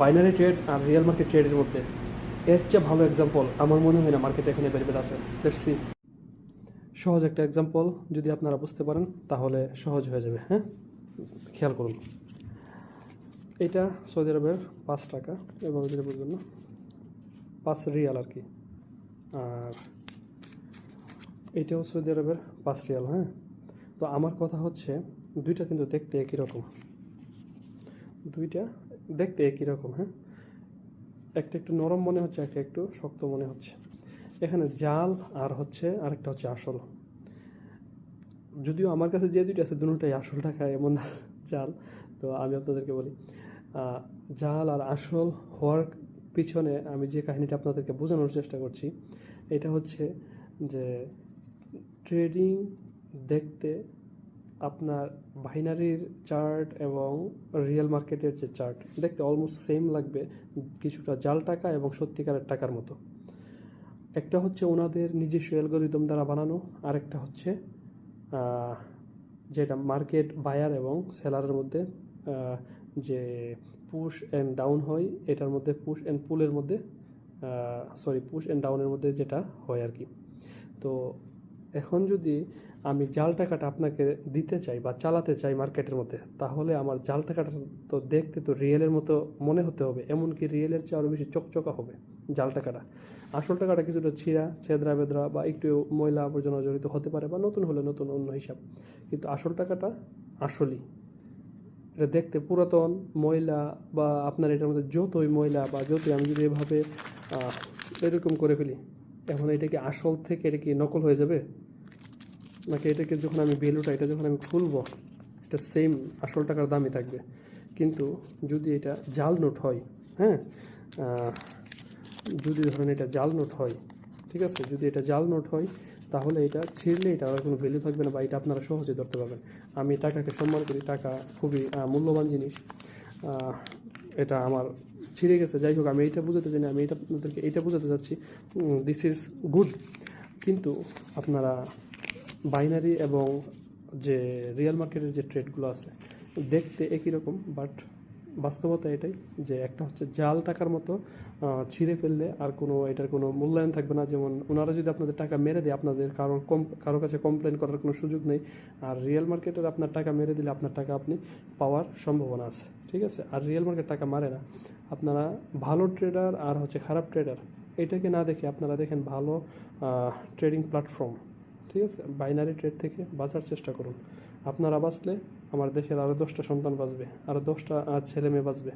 Binary trade আর real market ট্রেডের মধ্যে এর চেয়ে ভালো এক্সাম্পল আমার মনে হয় না মার্কেটে এখানে অ্যাভেলেবেল আছে। Let's see. সহজ একটা এক্সাম্পল যদি আপনারা বুঝতে পারেন তাহলে সহজ হয়ে যাবে। হ্যাঁ, খেয়াল করুন। এটা সৌদি আরবের 5 টাকা, এবং যদি বুঝবেন না 5 রিয়াল আর কি। আর এটাও সৌদি আরবের 5 রিয়াল। হ্যাঁ, তো আমার কথা হচ্ছে দুইটা কিন্তু দেখতে একই রকম, দুইটা দেখতে একই রকম। হ্যাঁ, একটা একটু নরম মনে হচ্ছে, একটা একটু শক্ত মনে হচ্ছে। এখানে জাল আর হচ্ছে আরেকটা হচ্ছে আসল। যদিও আমার কাছে যে দুইটা আছে দুটোটাই আসল টাকা এমন জাল। তো আমি আপনাদেরকে বলি, জাল আর আসল হওয়ার পিছনে আমি যে কাহিনীটা আপনাদেরকে বোঝানোর চেষ্টা করছি এটা হচ্ছে যে ট্রেডিং দেখতে আপনার বাইনারির চার্ট এবং রিয়েল মার্কেটের যে চার্ট দেখতে অলমোস্ট সেম লাগবে, কিছুটা জাল টাকা এবং সত্যিকারের টাকার মতো। একটা হচ্ছে ওনাদের নিজস্ব অ্যালগরিদম দ্বারা বানানো, আরেকটা হচ্ছে যেটা মার্কেট বায়ার এবং সেলারের মধ্যে যে পুশ অ্যান্ড ডাউন হয়, এটার মধ্যে পুশ অ্যান্ড পুলের মধ্যে পুশ অ্যান্ড ডাউনের মধ্যে যেটা হয় আর কি। তো এখন যদি আমি জাল টাকাটা আপনাকে দিতে চাই বা চালাতে চাই মার্কেটের মধ্যে, তাহলে আমার জাল টাকাটা তো দেখতে তো রিয়েলের মতো মনে হতে হবে, এমনকি রিয়েলের চেয়ে আরও বেশি চকচকা হবে জাল টাকাটা। আসল টাকাটা কিছুটা ছিঁড়া ছেদরা বেদরা বা একটু ময়লা আবর্জনা জড়িত হতে পারে, বা নতুন হলে নতুন অন্য হিসাব, কিন্তু আসল টাকাটা আসলই এটা দেখতে পুরাতন ময়লা, বা আপনার এটার মধ্যে যতই ময়লা বা যতই আমি যদি এভাবে এরকম করে ফেলি, এখন এটা কি আসল থেকে এটা কি নকল হয়ে যাবে? নাকি এটাকে যখন আমি ভ্যালুটা এটা যখন আমি খুলবো এটা সেম আসল টাকার দামই থাকবে? কিন্তু যদি এটা জাল নোট হয়, হ্যাঁ, যদি ধরেন এটা জাল নোট হয়, ঠিক আছে, যদি এটা জাল নোট হয় তাহলে এটা ছিঁড়লে এটা আর কোনো ভ্যালু থাকবে না, বা এটা আপনারা সহজে ধরতে পারবেন। আমি টাকাকে সম্মান করি, টাকা খুবই মূল্যবান জিনিস। এটা আমার ছিঁড়ে গেছে, যাই হোক, আমি এইটা বোঝাতে চাই না, আমি এটা আপনাদেরকে এইটা বোঝাতে চাচ্ছি দিস ইজ গুড। কিন্তু আপনারা বাইনারি এবং যে রিয়েল মার্কেটের যে ট্রেডগুলো আছে দেখতে একই রকম, বাট বাস্তবতা এটাই যে একটা হচ্ছে জাল টাকার মতো ছিঁড়ে ফেললে আর কোনো এটার কোনো মূল্যায়ন থাকবে না। যেমন ওনারা যদি আপনাদের টাকা মেরে দেয়, আপনাদের কারো কাছে কমপ্লেন করার কোনো সুযোগ নেই। আর রিয়েল মার্কেটের আপনার টাকা মেরে দিলে আপনার টাকা আপনি পাওয়ার সম্ভাবনা আছে, ঠিক আছে। আর রিয়েল মার্কেট টাকা মারে না। আপনারা ভালো ট্রেডার আর হচ্ছে খারাপ ট্রেডার এটাকে না দেখে আপনারা দেখেন ভালো ট্রেডিং প্ল্যাটফর্ম, ঠিক আছে। বাইনারি ট্রেড থেকে বাঁচার চেষ্টা করুন। আপনারা বাঁচলে আমার দেশের আরও 10টা সন্তান বাঁচবে, আরও 10টা ছেলে মেয়ে বাঁচবে।